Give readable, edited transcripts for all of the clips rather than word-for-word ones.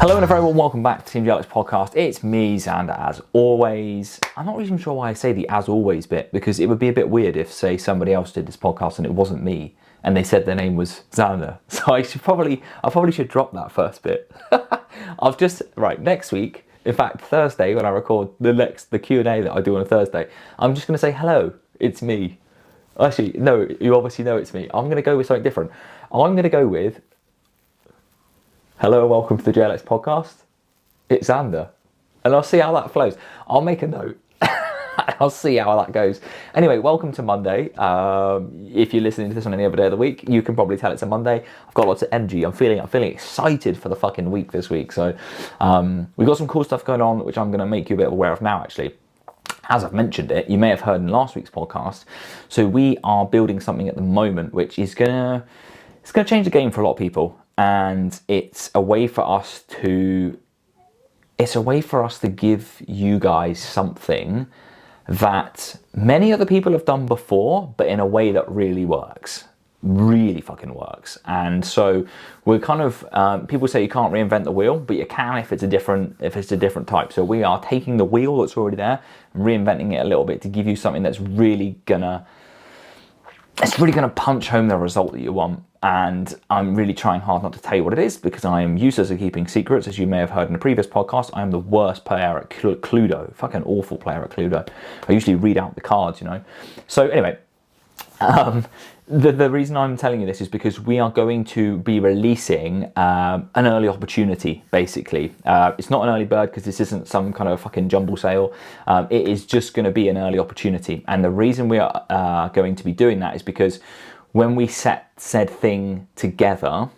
Hello and a very warm welcome back to Team JLX podcast. It's me, Xander, as always. I'm not even sure why I say the as always bit, because it would be a bit weird if, say, somebody else did this podcast and it wasn't me and they said their name was Xander. So I probably should drop that first bit. Next week, in fact, Thursday, when I record the Q&A that I do on a Thursday, I'm just going to say, hello, it's me. Actually, no, you obviously know it's me. I'm going to go with something different. I'm going to go with, hello and welcome to the JLX podcast. It's Xander. And I'll see how that flows. I'll make a note. I'll see how that goes. Anyway, welcome to Monday. If you're listening to this on any other day of the week, you can probably tell it's a Monday. I've got lots of energy. I'm feeling excited for the fucking week this week. So we've got some cool stuff going on, which I'm going to make you a bit aware of now, actually. As I've mentioned it, you may have heard in last week's podcast. So we are building something at the moment, which is gonna change the game for a lot of people. And it's a way for us to give you guys something that many other people have done before, but in a way that really works. Really fucking works. And so we're kind of people say you can't reinvent the wheel, but you can if it's a different type. So we are taking the wheel that's already there and reinventing it a little bit to give you something that's really gonna punch home the result that you want. And I'm really trying hard not to tell you what it is, because I am useless at keeping secrets. As you may have heard in a previous podcast, I am the worst player at Cluedo. Fucking awful player at Cluedo. I usually read out the cards, you know. So anyway, the reason I'm telling you this is because we are going to be releasing an early opportunity, basically. It's not an early bird because this isn't some kind of fucking jumble sale. It is just going to be an early opportunity. And the reason we are going to be doing that is because when we set said thing together,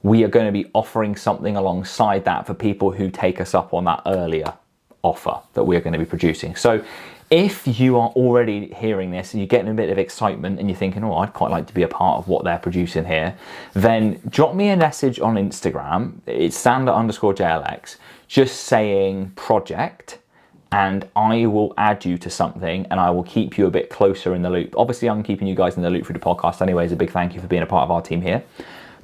we are going to be offering something alongside that for people who take us up on that earlier offer that we're going to be producing. So if you are already hearing this and you're getting a bit of excitement and you're thinking, oh, I'd quite like to be a part of what they're producing here, then drop me a message on Instagram. It's Xander_JLX, just saying project, and I will add you to something and I will keep you a bit closer in the loop. Obviously, I'm keeping you guys in the loop through the podcast anyways. A big thank you for being a part of our team here.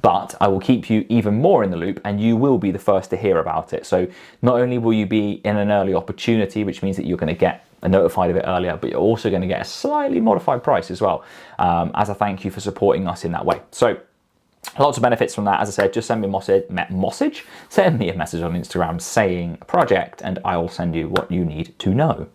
But I will keep you even more in the loop and you will be the first to hear about it. So not only will you be in an early opportunity, which means that you're going to get notified of it earlier, but you're also going to get a slightly modified price as well, as a thank you for supporting us in that way. So lots of benefits from that. As I said, just send me send me a message on Instagram saying project and I will send you what you need to know.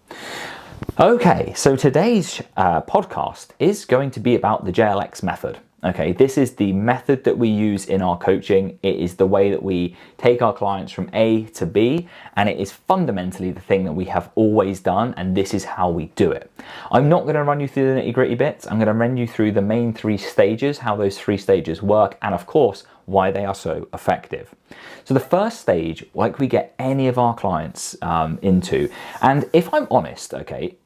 Okay, so today's podcast is going to be about the JLX method. Okay, this is the method that we use in our coaching. It is the way that we take our clients from A to B, and it is fundamentally the thing that we have always done, and this is how we do it. I'm not going to run you through the nitty-gritty bits. I'm going to run you through the main 3 stages, how those 3 stages work, and of course, why they are so effective. So the first stage, like we get any of our clients into, and if I'm honest, okay,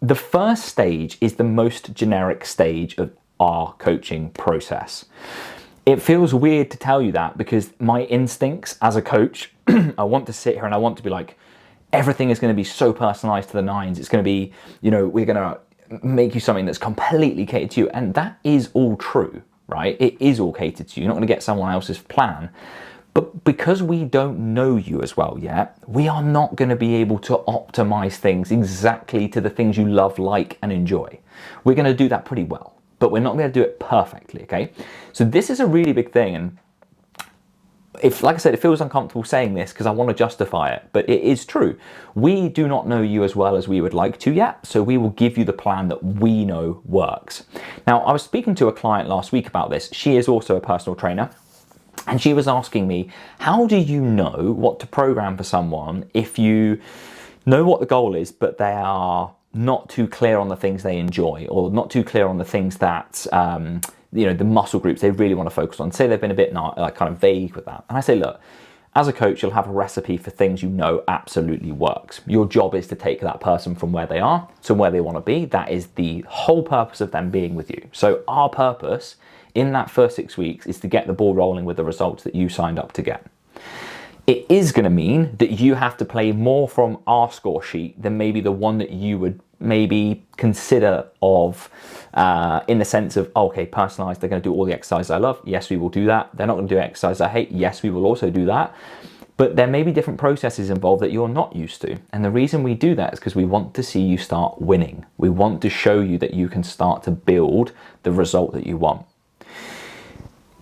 the first stage is the most generic stage of our coaching process. It feels weird to tell you that because my instincts as a coach, I want to sit here and I want to be like, everything is going to be so personalized to the nines. It's going to be, you know, we're going to make you something that's completely catered to you. And that is all true, right? It is all catered to you. You're not going to get someone else's plan. But because we don't know you as well yet, we are not going to be able to optimize things exactly to the things you love, like, and enjoy. We're going to do that pretty well, but we're not going to do it perfectly, okay? So this is a really big thing, and if, like I said, it feels uncomfortable saying this because I want to justify it, but it is true. We do not know you as well as we would like to yet, so we will give you the plan that we know works. Now, I was speaking to a client last week about this. She is also a personal trainer, and she was asking me, how do you know what to program for someone if you know what the goal is, but they are not too clear on the things they enjoy, or not too clear on the things that, you know, the muscle groups they really want to focus on? Say they've been a bit like kind of vague with that. And I say, look, as a coach, you'll have a recipe for things you know absolutely works. Your job is to take that person from where they are to where they want to be. That is the whole purpose of them being with you. So our purpose in that first 6 weeks is to get the ball rolling with the results that you signed up to get. It is going to mean that you have to play more from our score sheet than maybe the one that you would maybe consider of in the sense of, okay, personalized, they're going to do all the exercises I love. Yes, we will do that. They're not going to do exercise I hate. Yes, we will also do that. But there may be different processes involved that you're not used to. And the reason we do that is because we want to see you start winning. We want to show you that you can start to build the result that you want.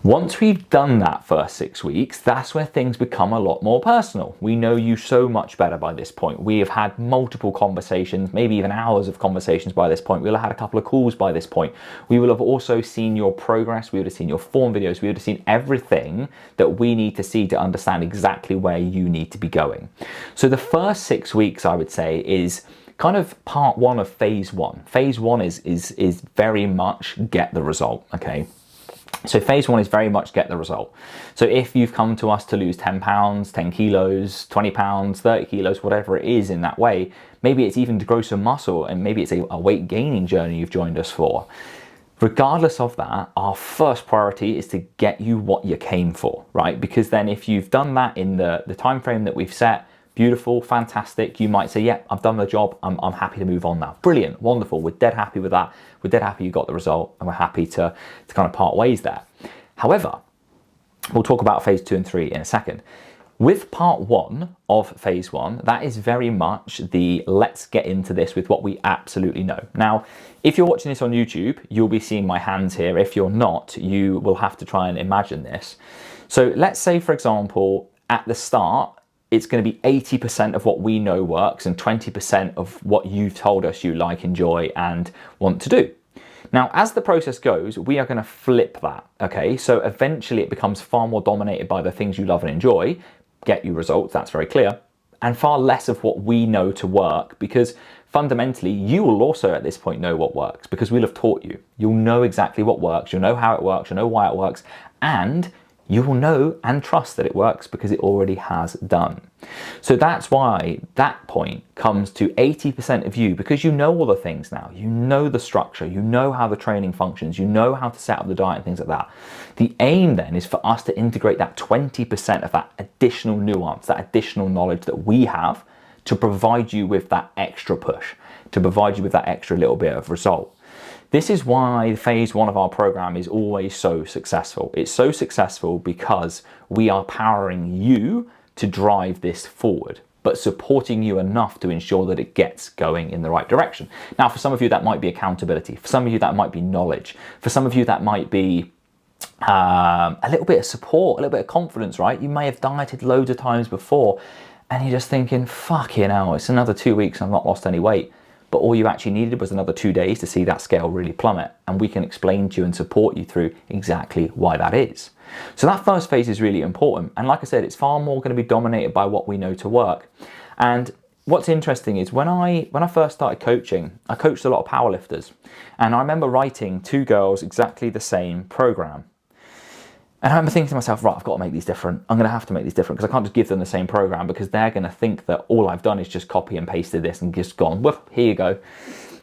Once we've done that first 6 weeks, that's where things become a lot more personal. We know you so much better by this point. We have had multiple conversations, maybe even hours of conversations by this point. We'll have had a couple of calls by this point. We will have also seen your progress. We would have seen your form videos. We would have seen everything that we need to see to understand exactly where you need to be going. So the first 6 weeks, I would say, is kind of part one of phase one. Phase one is very much get the result, okay? So phase one is very much get the result. So if you've come to us to lose 10 pounds, 10 kilos, 20 pounds, 30 kilos, whatever it is in that way, maybe it's even to grow some muscle, and maybe it's a weight gaining journey you've joined us for. Regardless of that, our first priority is to get you what you came for, right? Because then if you've done that in the time frame that we've set, beautiful, fantastic. You might say, yeah, I've done the job. I'm happy to move on now. Brilliant, wonderful. We're dead happy with that. We're dead happy you got the result, and we're happy to kind of part ways there. However, we'll talk about phase 2 and 3 in a second. With part one of phase one, that is very much the let's get into this with what we absolutely know. Now, if you're watching this on YouTube, you'll be seeing my hands here. If you're not, you will have to try and imagine this. So let's say, for example, at the start, it's going to be 80% of what we know works and 20% of what you've told us you like, enjoy, and want to do. Now, as the process goes, we are going to flip that, okay? So eventually it becomes far more dominated by the things you love and enjoy, get you results, that's very clear, and far less of what we know to work, because fundamentally you will also at this point know what works, because we'll have taught you. You'll know exactly what works, you'll know how it works, you'll know why it works, and you will know and trust that it works because it already has done. So that's why that point comes to 80% of you, because you know all the things now. You know the structure, you know how the training functions, you know how to set up the diet and things like that. The aim then is for us to integrate that 20% of that additional nuance, that additional knowledge that we have, to provide you with that extra push, to provide you with that extra little bit of result. This is why phase one of our program is always so successful. It's so successful because we are powering you to drive this forward, but supporting you enough to ensure that it gets going in the right direction. Now, for some of you, that might be accountability. For some of you, that might be knowledge. For some of you, that might be a little bit of support, a little bit of confidence, right? You may have dieted loads of times before and you're just thinking, fucking hell, it's another 2 weeks, I've not lost any weight. But all you actually needed was another 2 days to see that scale really plummet. And we can explain to you and support you through exactly why that is. So that first phase is really important. And like I said, it's far more going to be dominated by what we know to work. And what's interesting is when I first started coaching, I coached a lot of powerlifters. And I remember writing 2 girls exactly the same program. And I remember thinking to myself, right, I've got to make these different. I'm going to have to make these different because I can't just give them the same program, because they're going to think that all I've done is just copy and pasted this and just gone, whoop, here you go.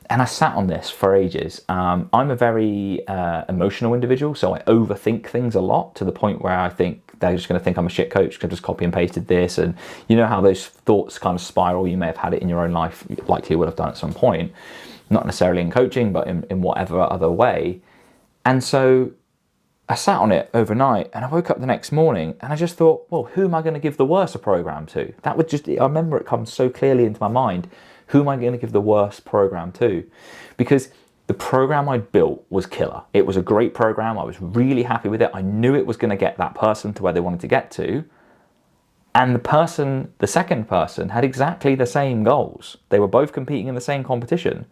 And I sat on this for ages. I'm a very emotional individual, so I overthink things a lot to the point where I think they're just going to think I'm a shit coach because I just copy and pasted this. And you know how those thoughts kind of spiral. You may have had it in your own life, you likely would have done at some point, not necessarily in coaching, but in whatever other way. And so I sat on it overnight and I woke up the next morning and I just thought, well, who am I going to give the worst program to? That would just, I remember it comes so clearly into my mind. Who am I going to give the worst program to? Because the program I built was killer. It was a great program. I was really happy with it. I knew it was going to get that person to where they wanted to get to. And the second person had exactly the same goals. They were both competing in the same competition.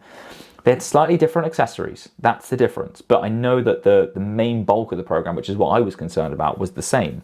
They had slightly different accessories. That's the difference. But I know that the main bulk of the program, which is what I was concerned about, was the same.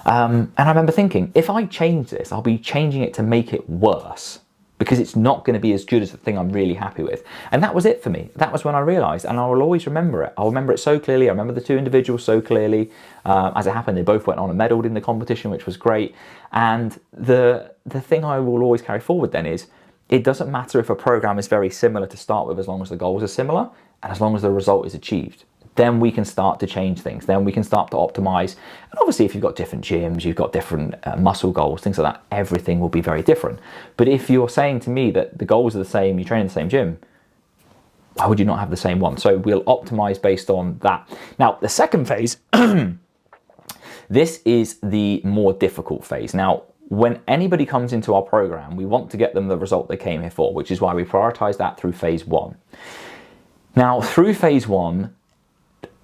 And I remember thinking, if I change this, I'll be changing it to make it worse, because it's not going to be as good as the thing I'm really happy with. And that was it for me. That was when I realized, and I will always remember it. I'll remember it so clearly. I remember the 2 individuals so clearly. As it happened, they both went on and medaled in the competition, which was great. And the thing I will always carry forward then is, it doesn't matter if a program is very similar to start with, as long as the goals are similar and as long as the result is achieved. Then we can start to change things. Then we can start to optimize. And obviously, if you've got different gyms, you've got different muscle goals, things like that, everything will be very different. But if you're saying to me that the goals are the same, you train in the same gym, why would you not have the same one? So we'll optimize based on that. Now, the second phase This is the more difficult phase. Now, when anybody comes into our program, we want to get them the result they came here for, which is why we prioritize that through phase 1. Now, through phase 1,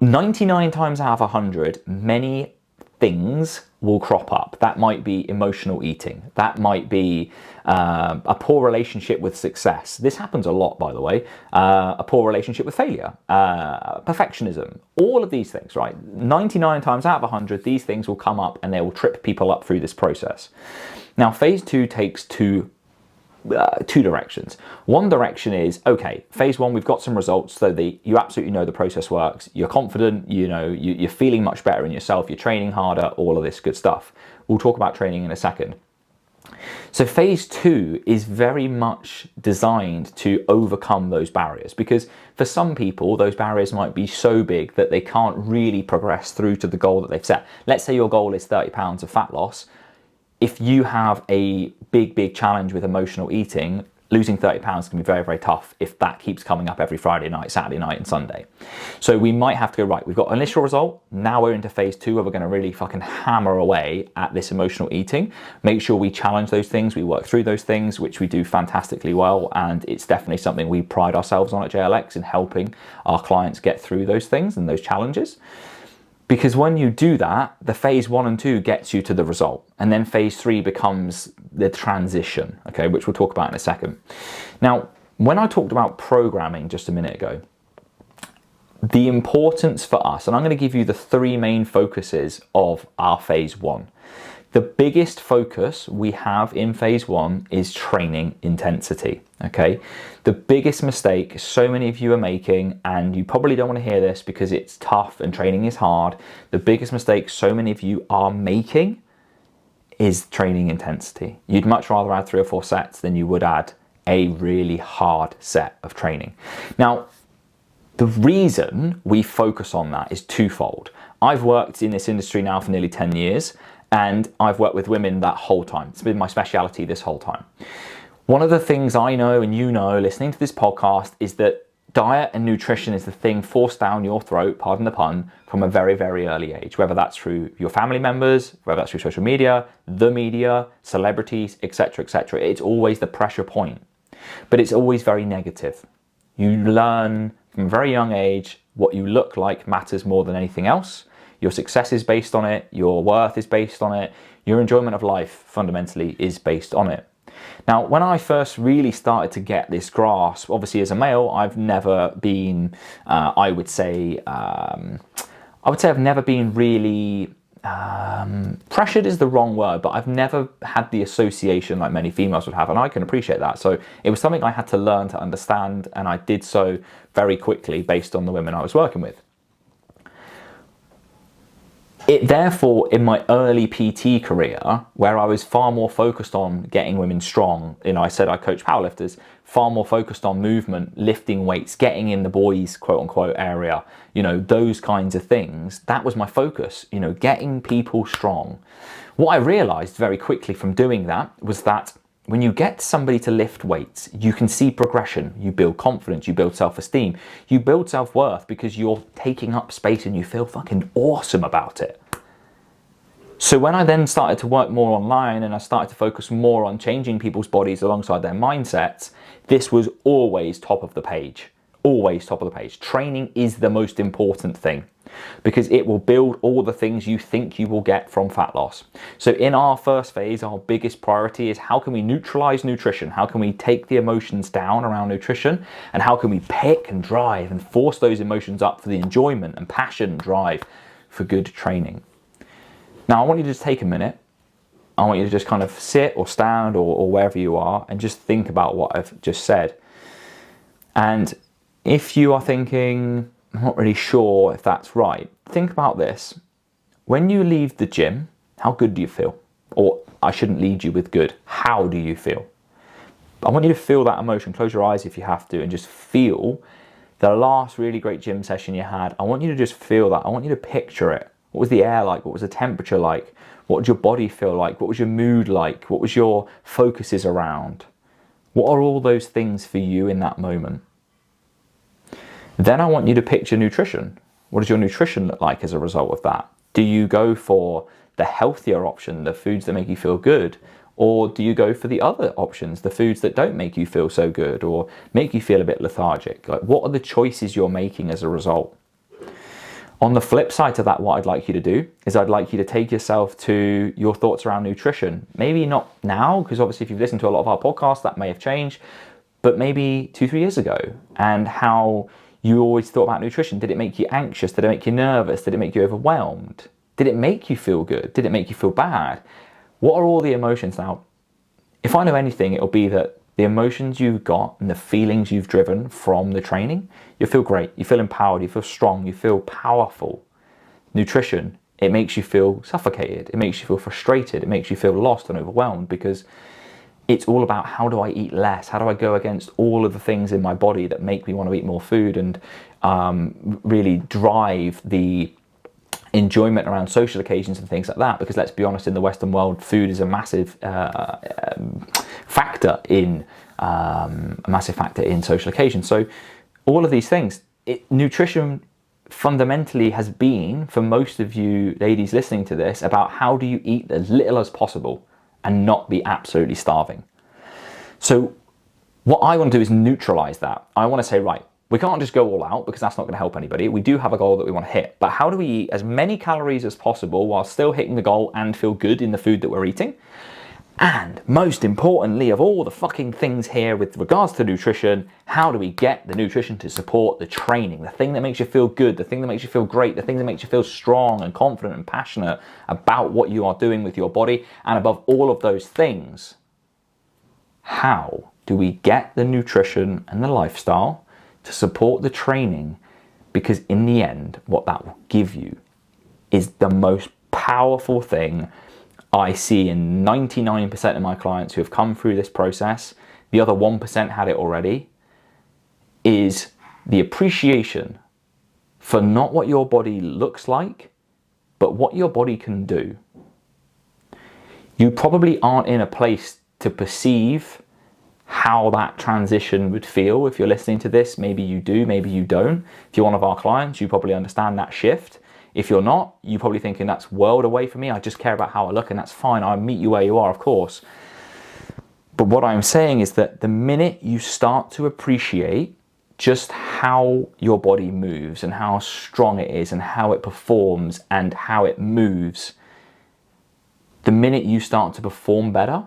99 times out of 100, many things will crop up. That might be emotional eating. That might be a poor relationship with success. This happens a lot, by the way. A poor relationship with failure, perfectionism, all of these things, right? 99 times out of 100, these things will come up and they will trip people up through this process. Now, phase 2 takes two directions. One direction is, okay, phase 1, we've got some results, so you absolutely know the process works, you're confident, you're feeling much better in yourself, you're training harder, all of this good stuff. We'll talk about training in a second. So phase 2 is very much designed to overcome those barriers, because for some people, those barriers might be so big that they can't really progress through to the goal that they've set. Let's say your goal is 30 pounds of fat loss. If you have a big challenge with emotional eating, losing 30 pounds can be very, very tough if that keeps coming up every Friday night, Saturday night and Sunday. So we might have to go, right, we've got an initial result. Now we're into phase 2 where we're going to really fucking hammer away at this emotional eating. Make sure we challenge those things. We work through those things, which we do fantastically well. And it's definitely something we pride ourselves on at JLX, in helping our clients get through those things and those challenges. Because when you do that, the phase 1 and 2 gets you to the result. And then phase 3 becomes the transition, okay, which we'll talk about in a second. Now, when I talked about programming just a minute ago, the importance for us, and I'm going to give you the 3 main focuses of our phase 1. The biggest focus we have in phase 1 is training intensity, okay? The biggest mistake so many of you are making, and you probably don't want to hear this because it's tough and training is hard, the biggest mistake so many of you are making is training intensity. You'd much rather add 3 or 4 sets than you would add a really hard set of training. Now, the reason we focus on that is twofold. I've worked in this industry now for nearly 10 years, and I've worked with women that whole time. It's been my speciality this whole time. One of the things I know, and you know, listening to this podcast, is that diet and nutrition is the thing forced down your throat, pardon the pun, from a very, very early age, whether that's through your family members, whether that's through social media, the media, celebrities, etc., etc. It's always the pressure point, but it's always very negative. You learn from a very young age what you look like matters more than anything else. Your success is based on it, your worth is based on it, your enjoyment of life fundamentally is based on it. Now, when I first really started to get this grasp, obviously as a male, I've never been, I would say I've never been really, pressured is the wrong word, but I've never had the association like many females would have, and I can appreciate that. So it was something I had to learn to understand, and I did so very quickly based on the women I was working with. It therefore, in my early PT career, where I was far more focused on getting women strong, I said I coach powerlifters, far more focused on movement, lifting weights, getting in the boys' quote unquote area, those kinds of things. That was my focus, getting people strong. What I realized very quickly from doing that was that when you get somebody to lift weights, you can see progression, you build confidence, you build self-esteem, you build self-worth because you're taking up space and you feel fucking awesome about it. So when I then started to work more online and I started to focus more on changing people's bodies alongside their mindsets, this was always top of the page. Always top of the page. Training is the most important thing because it will build all the things you think you will get from fat loss. So in our first phase, our biggest priority is how can we neutralize nutrition? How can we take the emotions down around nutrition? And how can we pick and drive and force those emotions up for the enjoyment and passion and drive for good training? Now, I want you to just take a minute. I want you to just kind of sit or stand or wherever you are and just think about what I've just said. And if you are thinking, I'm not really sure if that's right, think about this. When you leave the gym, how good do you feel? Or I shouldn't lead you with good. How do you feel? I want you to feel that emotion. Close your eyes if you have to and just feel the last really great gym session you had. I want you to just feel that. I want you to picture it. What was the air like? What was the temperature like? What did your body feel like? What was your mood like? What was your focuses around? What are all those things for you in that moment? Then I want you to picture nutrition. What does your nutrition look like as a result of that? Do you go for the healthier option, the foods that make you feel good? Or do you go for the other options, the foods that don't make you feel so good or make you feel a bit lethargic? Like, what are the choices you're making as a result? On the flip side to that, what I'd like you to do is I'd like you to take yourself to your thoughts around nutrition. Maybe not now, because obviously if you've listened to a lot of our podcasts, that may have changed, but maybe 2-3 years ago, and how you always thought about nutrition. Did it make you anxious? Did it make you nervous? Did it make you overwhelmed? Did it make you feel good? Did it make you feel bad? What are all the emotions? Now, if I know anything, it'll be that the emotions you've got and the feelings you've driven from the training, you feel great, you feel empowered, you feel strong, you feel powerful. Nutrition, it makes you feel suffocated, it makes you feel frustrated, it makes you feel lost and overwhelmed, because it's all about how do I eat less? How do I go against all of the things in my body that make me want to eat more food and really drive the enjoyment around social occasions and things like that? Because let's be honest, in the Western world, food is a massive factor in social occasions. So all of these things, nutrition fundamentally has been, for most of you ladies listening to this, about how do you eat as little as possible and not be absolutely starving. So what I want to do is neutralize that. I want to say, right, we can't just go all out because that's not going to help anybody. We do have a goal that we want to hit, but how do we eat as many calories as possible while still hitting the goal and feel good in the food that we're eating? And most importantly of all the fucking things here with regards to nutrition, how do we get the nutrition to support the training, the thing that makes you feel good, the thing that makes you feel great, the thing that makes you feel strong and confident and passionate about what you are doing with your body? And above all of those things, how do we get the nutrition and the lifestyle to support the training? Because in the end, what that will give you is the most powerful thing I see in 99% of my clients who have come through this process. The other 1% had it already, is the appreciation for not what your body looks like, but what your body can do. You probably aren't in a place to perceive how that transition would feel if you're listening to this. Maybe you do, maybe you don't. If you're one of our clients, you probably understand that shift. If you're not, you're probably thinking that's world away from me. I just care about how I look, and that's fine. I'll meet you where you are, of course. But what I'm saying is that the minute you start to appreciate just how your body moves and how strong it is and how it performs and how it moves, the minute you start to perform better,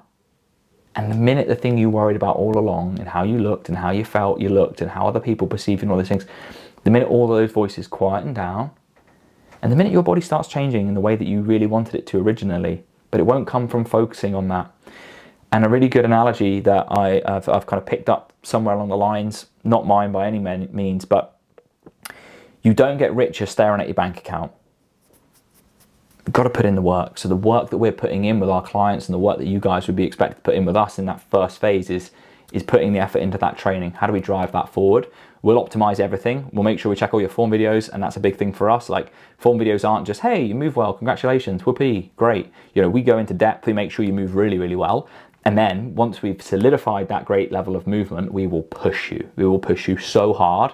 and the minute the thing you worried about all along and how you looked and how you felt you looked and how other people perceive you and all those things, the minute all those voices quieten down, and the minute your body starts changing in the way that you really wanted it to originally, but it won't come from focusing on that. And a really good analogy that I've kind of picked up somewhere along the lines, not mine by any means, but you don't get richer staring at your bank account. You've got to put in the work. So the work that we're putting in with our clients and the work that you guys would be expected to put in with us in that first phase is putting the effort into that training. How do we drive that forward? We'll optimize everything. We'll make sure we check all your form videos, and that's a big thing for us. Like, form videos aren't just, hey, you move well, congratulations, whoopee, great. You know, we go into depth, we make sure you move really, really well. And then once we've solidified that great level of movement, we will push you. We will push you so hard,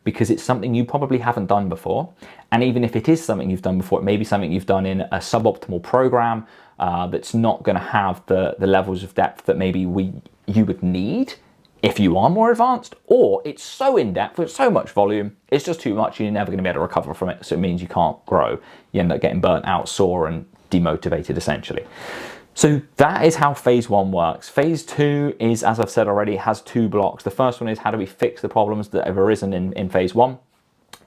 because it's something you probably haven't done before. And even if it is something you've done before, it may be something you've done in a suboptimal program that's not going to have the levels of depth that maybe you would need if you are more advanced, or it's so in-depth with so much volume, it's just too much, you're never going to be able to recover from it, so it means you can't grow. You end up getting burnt out, sore, and demotivated, essentially. So that is how phase 1 works. Phase 2 is, as I've said already, has 2 blocks. The first one is how do we fix the problems that have arisen in phase 1.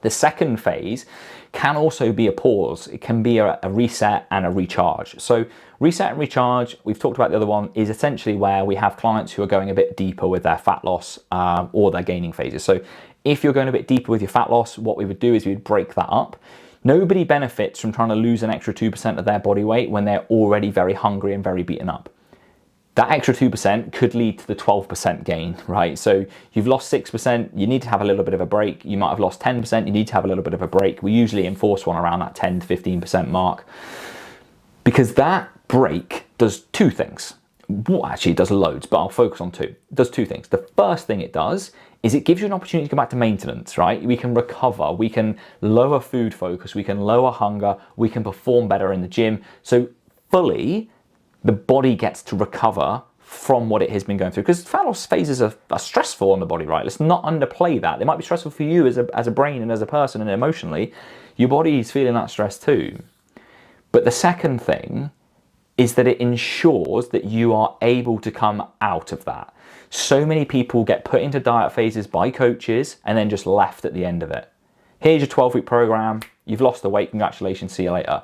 The second phase can also be a pause. It can be a reset and a recharge. So reset and recharge, we've talked about the other one, is essentially where we have clients who are going a bit deeper with their fat loss or their gaining phases. So if you're going a bit deeper with your fat loss, what we would do is we would break that up. Nobody benefits from trying to lose an extra 2% of their body weight when they're already very hungry and very beaten up. That extra 2% could lead to the 12% gain, right? So you've lost 6%, you need to have a little bit of a break. You might have lost 10%, you need to have a little bit of a break. We usually enforce one around that 10 to 15% mark, because that break does 2 things. well, actually it does loads, but I'll focus on two. It does two things. The first thing it does is it gives you an opportunity to go back to maintenance, right? We can recover, we can lower food focus, we can lower hunger, we can perform better in the gym. So fully, the body gets to recover from what it has been going through. Because fat loss phases are stressful on the body, right? Let's not underplay that. They might be stressful for you as a brain and as a person and emotionally. Your body is feeling that stress too. But the second thing is that it ensures that you are able to come out of that. So many people get put into diet phases by coaches and then just left at the end of it. Here's your 12-week program. You've lost the weight. Congratulations. See you later.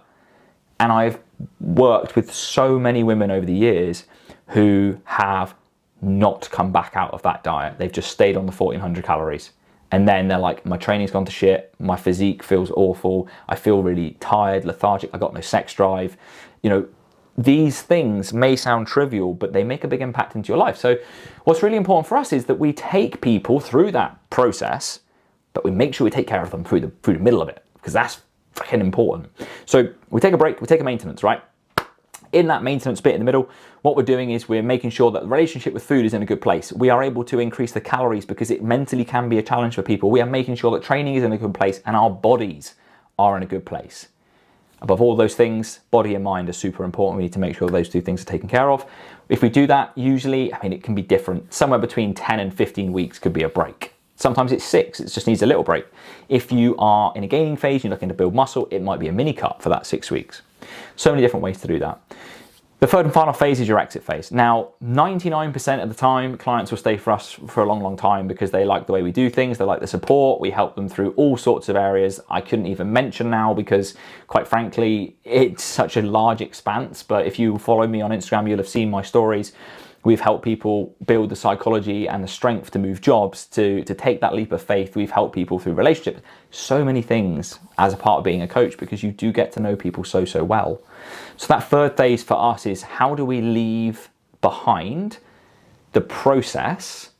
And I've worked with so many women over the years who have not come back out of that diet. They've just stayed on the 1400 calories. And then they're like, my training's gone to shit. My physique feels awful. I feel really tired, lethargic. I got no sex drive. You know, these things may sound trivial, but they make a big impact into your life. So what's really important for us is that we take people through that process, but we make sure we take care of them through the middle of it, because that's freaking important. So we take a break, we take a maintenance, right? In that maintenance bit in the middle, what we're doing is we're making sure that the relationship with food is in a good place. We are able to increase the calories because it mentally can be a challenge for people. We are making sure that training is in a good place and our bodies are in a good place. Above all those things, body and mind are super important. We need to make sure those two things are taken care of. If we do that, usually, I mean, it can be different. Somewhere between 10 and 15 weeks could be a break. Sometimes it's 6, it just needs a little break. If you are in a gaining phase, you're looking to build muscle, it might be a mini cut for that 6 weeks. So many different ways to do that. The third and final phase is your exit phase. Now, 99% of the time, clients will stay for us for a long, long time because they like the way we do things, they like the support, we help them through all sorts of areas I couldn't even mention now because, quite frankly, it's such a large expanse. But if you follow me on Instagram, you'll have seen my stories. We've helped people build the psychology and the strength to move jobs, to take that leap of faith. We've helped people through relationships. So many things as a part of being a coach because you do get to know people so, so well. So that third phase for us is how do we leave behind the process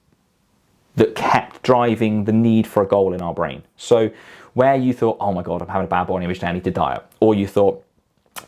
that kept driving the need for a goal in our brain. So where you thought, oh my God, I'm having a bad body image today, I need to diet. Or you thought,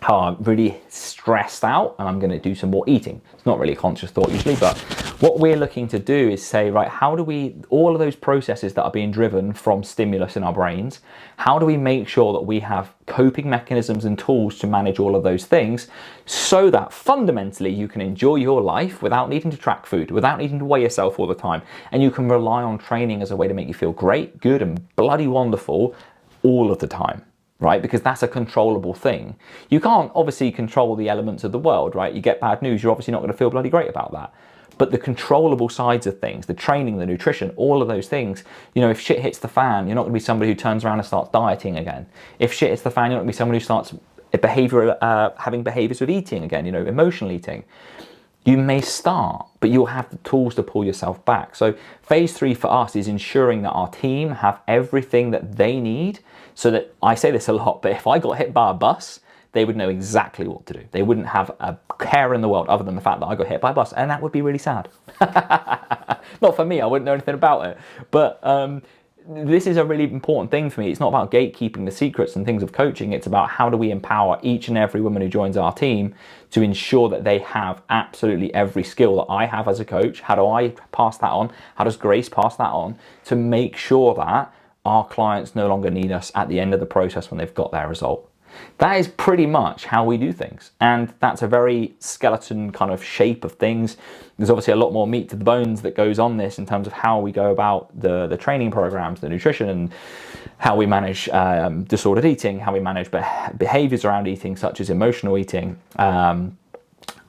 oh, I'm really stressed out and I'm going to do some more eating. It's not really a conscious thought usually, but what we're looking to do is say, right, how do we, all of those processes that are being driven from stimulus in our brains, how do we make sure that we have coping mechanisms and tools to manage all of those things so that fundamentally you can enjoy your life without needing to track food, without needing to weigh yourself all the time, and you can rely on training as a way to make you feel great, good, and bloody wonderful all of the time. Right? Because that's a controllable thing. You can't obviously control the elements of the world, right? You get bad news, you're obviously not going to feel bloody great about that. But the controllable sides of things, the training, the nutrition, all of those things, you know, if shit hits the fan, you're not going to be somebody who turns around and starts dieting again. If shit hits the fan, you're not going to be somebody who starts having behaviors with eating again, you know, emotional eating. You may start, but you'll have the tools to pull yourself back. So phase 3 for us is ensuring that our team have everything that they need so that, I say this a lot, but if I got hit by a bus, they would know exactly what to do. They wouldn't have a care in the world other than the fact that I got hit by a bus, and that would be really sad. Not for me, I wouldn't know anything about it. But this is a really important thing for me. It's not about gatekeeping the secrets and things of coaching. It's about how do we empower each and every woman who joins our team to ensure that they have absolutely every skill that I have as a coach. How do I pass that on? How does Grace pass that on to make sure that our clients no longer need us at the end of the process when they've got their result? That is pretty much how we do things, and that's a very skeleton kind of shape of things. There's obviously a lot more meat to the bones that goes on this in terms of how we go about the training programs, the nutrition, and how we manage disordered eating, how we manage behaviors around eating such as emotional eating,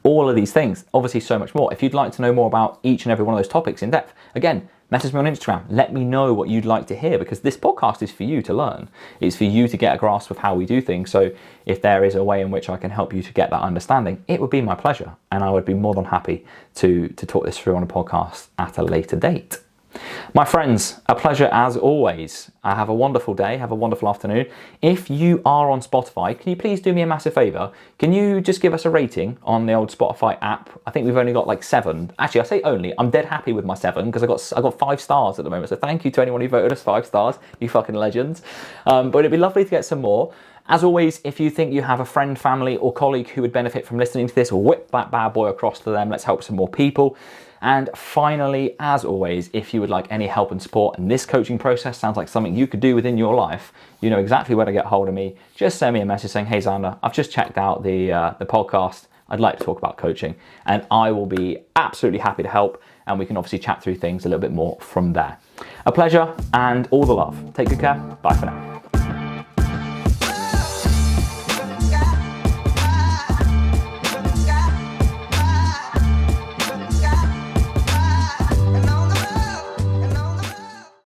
all of these things, obviously so much more. If you'd like to know more about each and every one of those topics in depth, again, message me on Instagram. Let me know what you'd like to hear, because this podcast is for you to learn. It's for you to get a grasp of how we do things. So if there is a way in which I can help you to get that understanding, it would be my pleasure. And I would be more than happy to talk this through on a podcast at a later date. My friends, a pleasure as always. Have a wonderful day, have a wonderful afternoon. If you are on Spotify, can you please do me a massive favor? Can you just give us a rating on the old Spotify app? I think we've only got like 7. Actually, I say only, I'm dead happy with my 7 because I got 5 stars at the moment. So thank you to anyone who voted us 5 stars, you fucking legends. But it'd be lovely to get some more. As always, if you think you have a friend, family, or colleague who would benefit from listening to this, whip that bad boy across to them. Let's help some more people. And finally, as always, if you would like any help and support, and this coaching process sounds like something you could do within your life, you know exactly where to get hold of me. Just send me a message saying, hey Xander, I've just checked out the podcast. I'd like to talk about coaching, and I will be absolutely happy to help. And we can obviously chat through things a little bit more from there. A pleasure and all the love. Take good care. Bye for now.